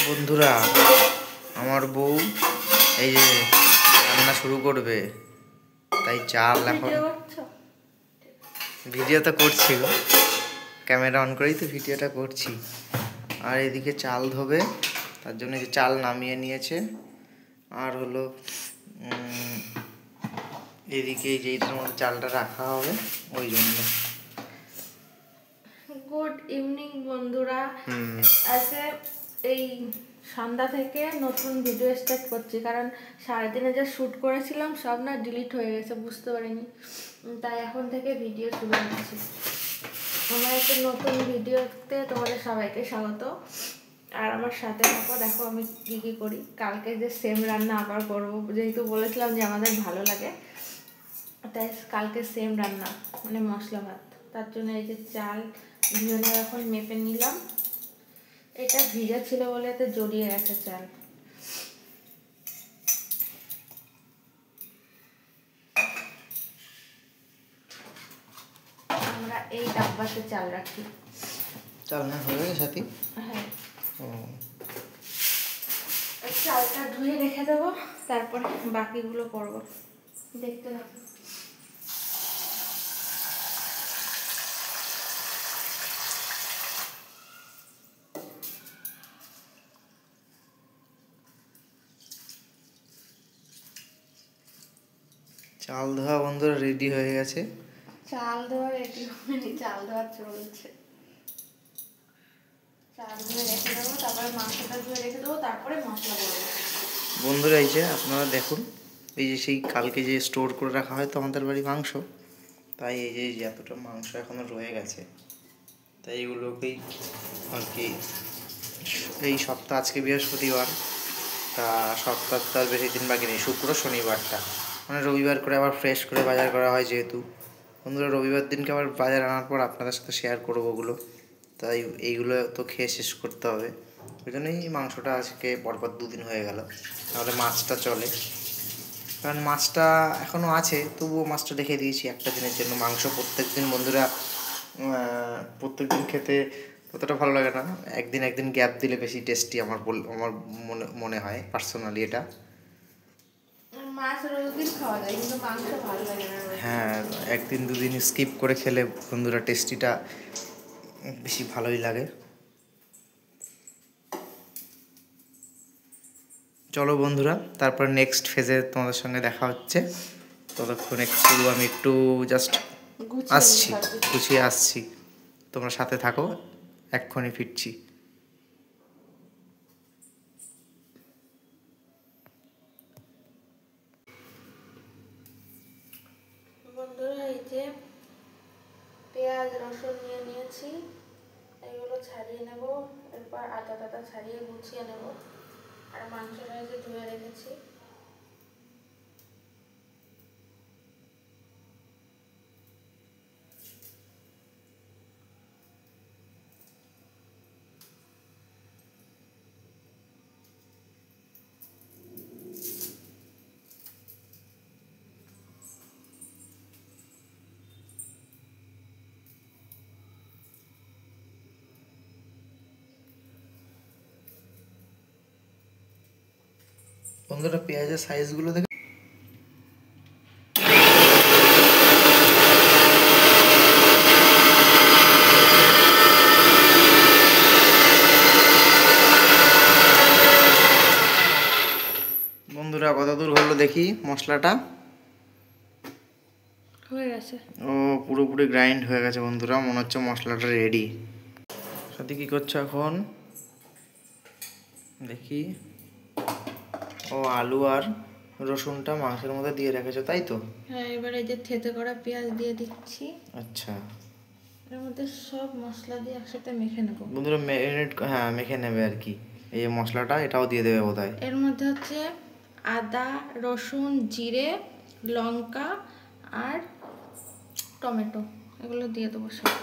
বন্ধুরা, আমার বউ এই যে রান্না শুরু করবে, তাই চাল এখন ভিডিও তো করছি গো, ক্যামেরা অন করেই তো ভিডিওটা করছি। আর এদিকে চাল ধোবে, তার জন্য যে চাল নামিয়ে নিয়েছে। আর হলো এদিকে যেইটার মধ্যে চালটা রাখা হবে ওই জন্য। গুড ইভিনিং বন্ধুরা, আজকে এই সন্ধ্যা থেকে নতুন ভিডিও স্টার্ট করছি, কারণ সারাদিনে যা শ্যুট করেছিলাম সব না ডিলিট হয়ে গেছে, বুঝতে পারিনি, তাই এখন থেকে ভিডিও শুরু করছি। আমার একটা নতুন ভিডিওতে তোমাদের সবাইকে স্বাগত। আর আমার সাথে থাকো, দেখো আমি কী কী করি। কালকে যে সেম রান্না আবার করবো, যেহেতু বলেছিলাম যে আমাদের ভালো লাগে, তাই কালকে সেম রান্না, মানে মশলা ভাত। তার জন্য এই যে চাল ভিজনে এখন মেপে নিলাম। এটা ভিজা ছিল বলে এতে জড়িয়ে গেছে চাল। আমরা এই ডাব্বাতে চাল রাখি। চাল না হয়ে গেছে সাথী? হ্যাঁ, চালটা ধুয়ে রেখে দেবো, তারপরে বাকিগুলো করবো, দেখতে থাকো। চাল ধোয়া বন্ধুরা রেডি হয়ে গেছে। চাল ধোয়া রেডি হয়নি, চাল ধোয়া চলছে। চাল ধুয়ে রেখে দেবো, তারপরে মাংসটা ধুয়ে রেখে দেবো, তারপরে মশলা করবো। বন্ধুরা এই যে আপনারা দেখুন, এই যে সেই কালকে যে স্টোর করে রাখা হয় তো আমাদের বাড়ি মাংস, তাই এই যে এতটা মাংস এখনো রয়ে গেছে, তাই এগুলোকেই আর কি এই সপ্তাহ, আজকে বৃহস্পতিবার, তা সপ্তাহ তার বেশি দিন বাকি নেই, শুক্র শনিবারটা মানে রবিবার করে আবার ফ্রেশ করে বাজার করা হয়। যেহেতু বন্ধুরা রবিবার দিনকে আবার বাজার আনার পর আপনাদের সাথে শেয়ার করবো ওগুলো, তাই এইগুলো তো খেয়ে শেষ করতে হবে। ওই জন্যই মাংসটা আজকে পরপর দুদিন হয়ে গেল, তাহলে মাছটা চলে, কারণ মাছটা এখনও আছে, তবুও মাছটা রেখে দিয়েছি একটা দিনের জন্য। মাংস প্রত্যেক দিন বন্ধুরা প্রত্যেক দিন খেতে ততটা ভালো লাগে না, একদিন একদিন গ্যাপ দিলে বেশি টেস্টি আমার মনে হয় পার্সোনালি এটা। মাছ রোজ দিন খাওয়া যায়, কিন্তু মাংস ভালো লাগে না। হ্যাঁ, একদিন দুদিন স্কিপ করে খেলে বন্ধুরা টেস্টিটা বেশি ভালোই লাগে। চলো বন্ধুরা, তারপর নেক্সট ফেজে তোমাদের সঙ্গে দেখা হচ্ছে। ততক্ষণ আমি একটু জাস্ট গুছিয়ে আসছি, তোমরা সাথে থাকো, এক্ষুনি ফিরছি। বন্ধুরা এই যে পেঁয়াজ রসুন নিয়ে নিয়েছি, এগুলো ছাড়িয়ে নেব, এরপর আদা টাদা ছাড়িয়ে গুছিয়ে নেব। আর মাংসটা যে ধুয়ে রেখেছি, বন্ধুরা পেঁয়াজের সাইজগুলো দেখে বন্ধুরা কতদূর হলো দেখি মশলাটা। হয়ে গেছে, ও পুরোপুরি গ্রাইন্ড হয়ে গেছে বন্ধুরা, মনে হচ্ছে মশলাটা রেডি। সাথে কি করছো এখন দেখি? ও আলু আর রসুনটা মাংসের মধ্যে দিয়ে রেখেছো, তাই তো? হ্যাঁ, এবারে যে থেতে করা পেঁয়াজ দিয়ে দিচ্ছি। আচ্ছা, এর মধ্যে সব মশলা দিয়ে একসাথে মেখে নেব বন্ধুরা। ম্যারিনেট, হ্যাঁ মেখে নেবে আর কি। এই যে মশলাটা এটাও দিয়ে দেবে বোধহয়। এর মধ্যে হচ্ছে আদা রসুন জিরে লঙ্কা আর টমেটো, এগুলো দিয়ে দেবো সব।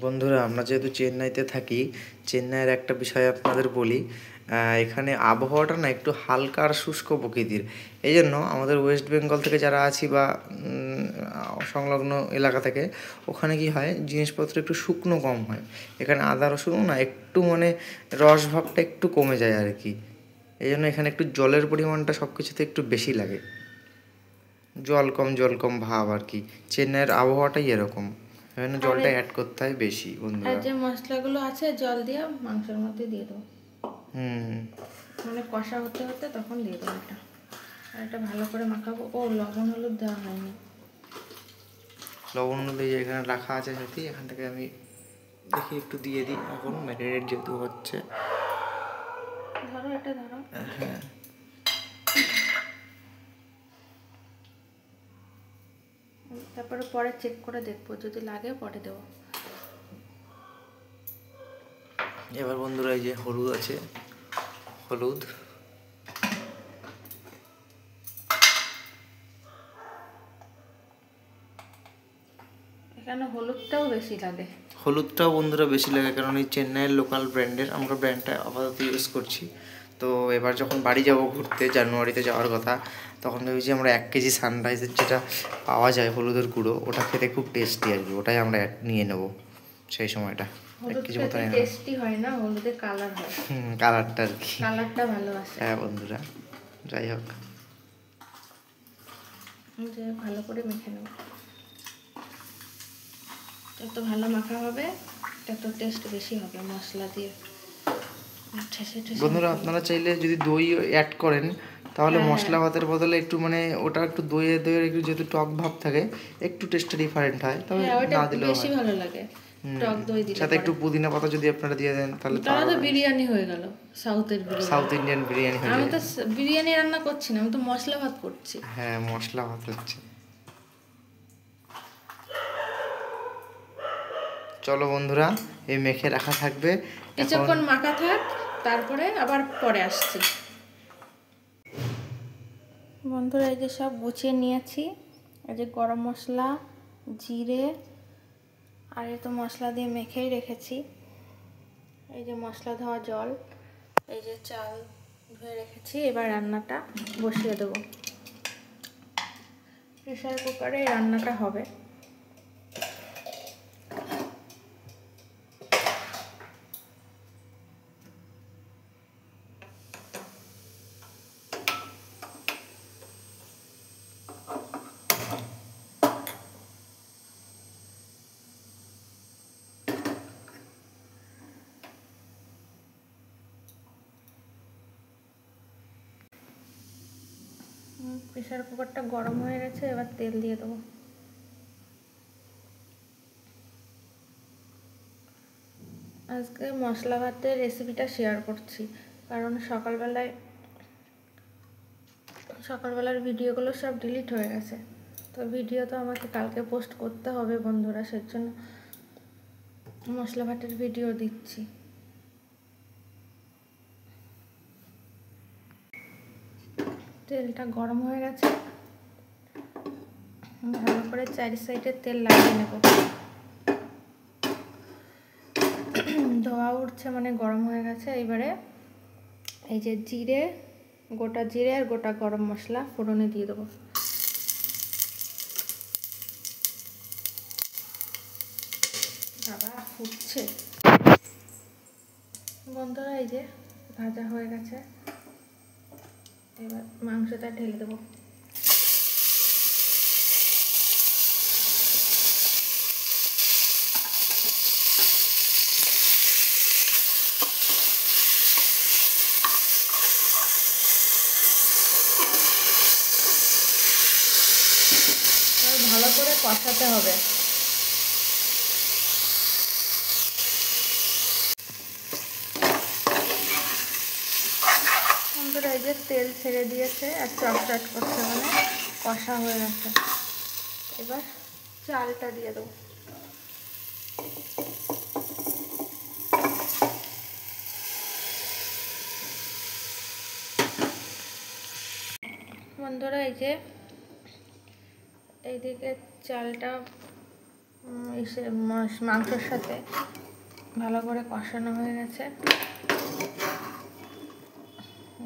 বন্ধুরা, আমরা যেহেতু চেন্নাইতে থাকি, চেন্নাইয়ের একটা বিষয় আপনাদের বলি। এখানে আবহাওয়াটা না একটু হালকা আর শুষ্ক প্রকৃতির। এই জন্য আমাদের ওয়েস্ট বেঙ্গল থেকে যারা আছি বা সংলগ্ন এলাকা থেকে, ওখানে কি হয়, জিনিসপত্র একটু শুকনো কম হয়। এখানে আদা রসুনও না একটু মানে রস ভাবটা একটু কমে যায় আর কি। এই জন্য এখানে একটু জলের পরিমাণটা সব কিছুতে একটু বেশি লাগে, জল কম ভাব আর কি। চেন্নাইয়ের আবহাওয়াটাই এরকম, এখানে জলটা অ্যাড করতে হয় বেশি আর বন্ধুরা। যে মশলাগুলো আছে জল দিয়ে মাংসের মধ্যে দিয়ে দেবো, হুম, মানে কষা হতে হতে তখন দিয়ে দেবো এটা। আর এটা ভালো করে মাখাবো। ও লবণ হলুদ দেওয়া হয়নি। লবণ হলুদ এখানে রাখা আছে সাথে, এখান থেকে আমি দেখি একটু দিয়ে দিই এখন, ম্যারিনেট যেহেতু হচ্ছে। ধরো এটা ধরো। হ্যাঁ, তারপরে পরে চেক করে দেখবো, যদি লাগে পরে দেবো। এবার বন্ধুরা এই যে হলুদ আছে, হলুদ এখানে হলুদটাও বেশি লাগে। হলুদটাও বন্ধুরা বেশি লাগে, কারণ এই চেন্নাইয়ের লোকাল ব্র্যান্ডের, আমরা ব্র্যান্ডটা আপাতত ইউজ করছি। তো এবার যখন বাড়ি যাব ঘুরতে, জানুয়ারিতে যাওয়ার কথা, তখন ভেবেছি আমরা 1 কেজি সানরাইজের যেটা পাওয়া যায় হলুদের গুঁড়ো, ওটা খেতে খুব টেস্টি আর কি, ওটাই আমরা নিয়ে নেব সেই সময়টা। 1 কেজি মতো নিয়ে নেব। টেস্টি হয় না, হলুদের কালার হয়। কালারটা আর কি, কালারটা ভালো আসে। হ্যাঁ বন্ধুরা, যাই হোক যে ভালো করে মেখে নেব। যত ভালো মাখা হবে তত টেস্ট বেশি হবে মশলা দিয়ে। বন্ধুরা, আপনারা চাইলে যদি দই অ্যাড করেন, তাহলে মশলা ভাতের বদলে একটু মানে ওটা একটু দইয়ের একটু যেহেতু টক ভাব থাকে, একটু টেস্টটা ডিফারেন্ট হয়, তবে না দিলেও বেশি ভালো লাগে টক দই দিলে। সাথে একটু পুদিনা পাতা যদি আপনারা দিয়ে দেন, তাহলে তো বিরিয়ানি হয়ে গেল, সাউথের বিরিয়ানি। সাউথ ইন্ডিয়ান বিরিয়ানি হয়ে আমি যায়। তো বিরিয়ানি রান্না করছি না, আমি তো মশলা ভাত করছি। হ্যাঁ, মশলা ভাত হচ্ছে। চলো বন্ধুরা, এই মেখে রাখা থাকবে, কিছুক্ষণ মাখা থাক, তারপরে আবার পরে আসছি। বন্ধুরা, এই যে সব গুছিয়ে নিয়েছি। এই যে গরম মশলা, জিরে, আর এই তো মশলা দিয়ে মেখেই রেখেছি। এই যে মশলা ধোয়া জল, এই যে চাল ধুয়ে রেখেছি। এবার রান্নাটা বসিয়ে দেব। প্রেসার কুকারে রান্নাটা হবে। প্রেসার কুকারটা গরম হয়ে গেছে, এবার তেল দিয়ে দেবো। আজকে মশলা ভাতের রেসিপিটা শেয়ার করছি, কারণ সকালবেলার ভিডিওগুলো সব ডিলিট হয়ে গেছে। তো ভিডিও তো আমাকে কালকে পোস্ট করতে হবে বন্ধুরা, সেজন্য মশলা ভাতের ভিডিও দিচ্ছি। তেলটা গরম হয়ে গেছে, ভালো করে চারি সাইডে তেল লাগিয়ে নেব। ধোয়া উঠছে মানে গরম হয়ে গেছে। এবারে এই যে জিরে, গোটা জিরে আর গোটা গরম মশলা ফোড়নে দিয়ে দেবো। বাবা, ফুটছে। বন্ধুরা, এই যে ভাজা হয়ে গেছে, এবার মাংসটা ঢেলে দেবো। ভালো করে কষাতে হবে। বন্ধুরা, এই যে তেল ছেড়ে দিয়েছে আর চটচট করছে, মানে কষা হয়ে গেছে। এবার চালটা দিয়ে দেবো। বন্ধুরা, এই যে এইদিকে চালটা মাংসের সাথে ভালো করে কষানো হয়ে গেছে।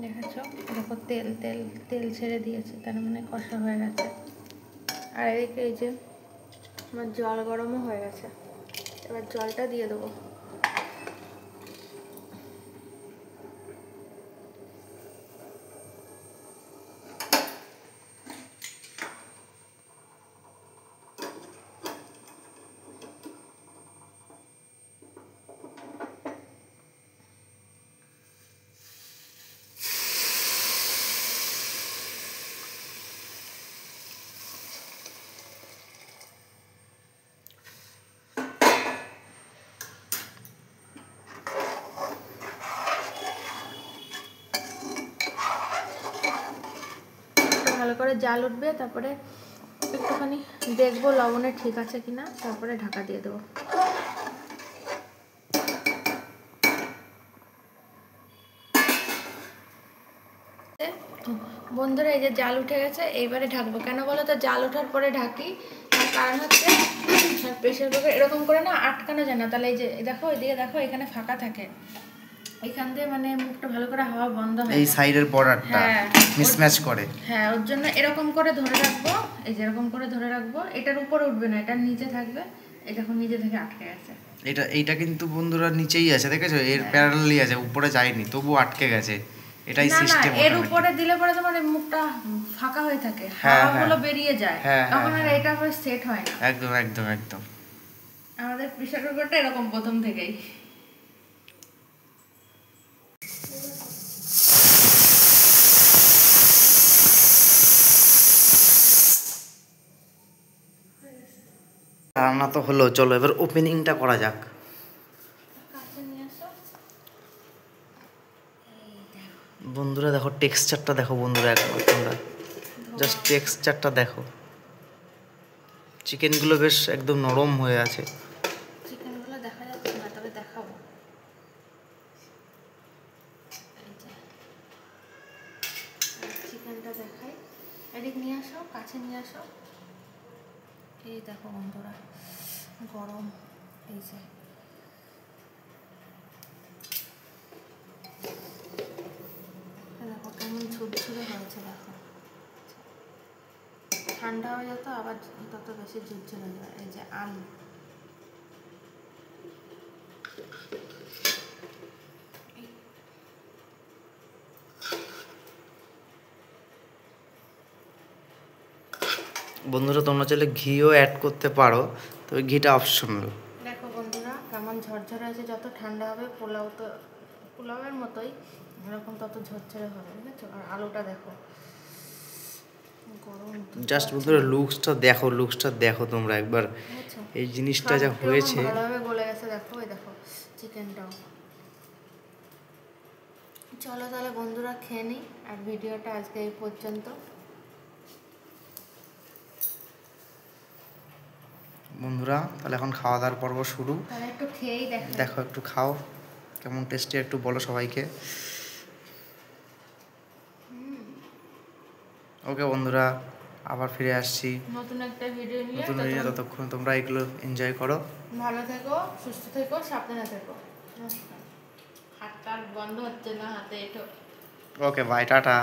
দেখেছ, দেখো তেল তেল তেল ছেড়ে দিয়েছে, তার মানে কষা হয়ে গেছে। আর এদিকে এই যে আমার জল গরমও হয়ে গেছে, এবার জলটা দিয়ে দেবো। ভালো করে জাল উঠবে, তারপরে একটুখানি দেখবো লবণে ঠিক আছে কিনা, তারপরে ঢাকা দিয়ে দেবো। বন্ধুরা এই যে জাল উঠে গেছে, এইবারে ঢাকবো। কেন বলো তো, জাল ওঠার পরে ঢাকি, তার কারণ হচ্ছে প্রেসার কুকার এরকম করে না আটকানো যায় না। তাহলে এই যে দেখো, এদিকে দেখো, এখানে ফাঁকা থাকে, এখান দিয়ে মানে মুখটা ভালো করে হাওয়া বন্ধ হয়, এই সাইডের বর্ডারটা মিসম্যাচ করে। হ্যাঁ, ওর জন্য এরকম করে ধরে রাখবো। এই যে এরকম করে ধরে রাখবো, এটার উপরে উঠবে না, এটার নিচে থাকবে। এই দেখো নিজে থেকে আটকে গেছে। এইটা কিন্তু বন্ধুরা নিচেই আছে, দেখেছো, এর প্যারালালি আছে, উপরে যায়নি, তবু আটকে গেছে। এটাই সিস্টেম। এর উপরে দিলে পরে তোমার মুখটা ফাঁকা হয়ে থাকে, হাওয়াগুলো বেরিয়ে যায়, তখন আর এটা আবার সেট হয় না। একদম একদম একদম। আমাদের প্রেসার কুকারটা এরকম প্রথম থেকেই। রান্না তো হলো, চলো এবার ওপেনিংটা করা যাক। বন্ধুরা দেখো টেক্সচারটা দেখো, বন্ধুরা একবার তোমরা জাস্ট টেক্সচারটা দেখো। চিকেনগুলো বেশ একদম নরম হয়ে আছে। চিকেনগুলো দেখা যাচ্ছে না, তবে দেখাবো। চিকেনটা দেখাই, এদিক নিয়ে আসো, কাছে নিয়ে আসো। এই দেখো বন্ধুরা, গরম, এই যে দেখো কেমন ঝুরঝুরে হয়েছে। দেখো ঠান্ডা হয়ে যেত আবার তত বেশি ঝুরঝুরে হয়ে যায়। এই যে আলু, বন্ধুরা তোমরা চাইলে ঘিও অ্যাড করতে পারো, তবে ঘিটা অপশনাল। দেখো বন্ধুরা কেমন ঝরঝরে আছে। যত ঠান্ডা হবে পোলাওয়ের মতোই এরকম তত ঝরঝরে হবে, বুঝেছো? আর আলুটা দেখো গরম। জাস্ট বন্ধুরা লুকসটা দেখো তোমরা একবার, এই জিনিসটা যা হয়েছে ভালোভাবে গলে গেছে। দেখো এই দেখো চিকেনটাও। চলো তাহলে বন্ধুরা খেয়ে নিই, আর ভিডিওটা আজকে এই পর্যন্ত। বন্ধুরা তাহলে এখন খাওয়া দাওয়ার পর্ব শুরু। তাহলে একটু খেয়েই দেখো, একটু খাও কেমন টেস্টি, একটু বলো সবাইকে। ওকে বন্ধুরা, আবার ফিরে আসছি নতুন একটা ভিডিও নিয়ে। ততক্ষণ তোমরা এগুলো এনজয় করো। ভালো থেকো, সুস্থ থেকো, সাবধানে থেকো। হাতটা বন্ধ হচ্ছে না, হাতে এটো। Okay bye, tata.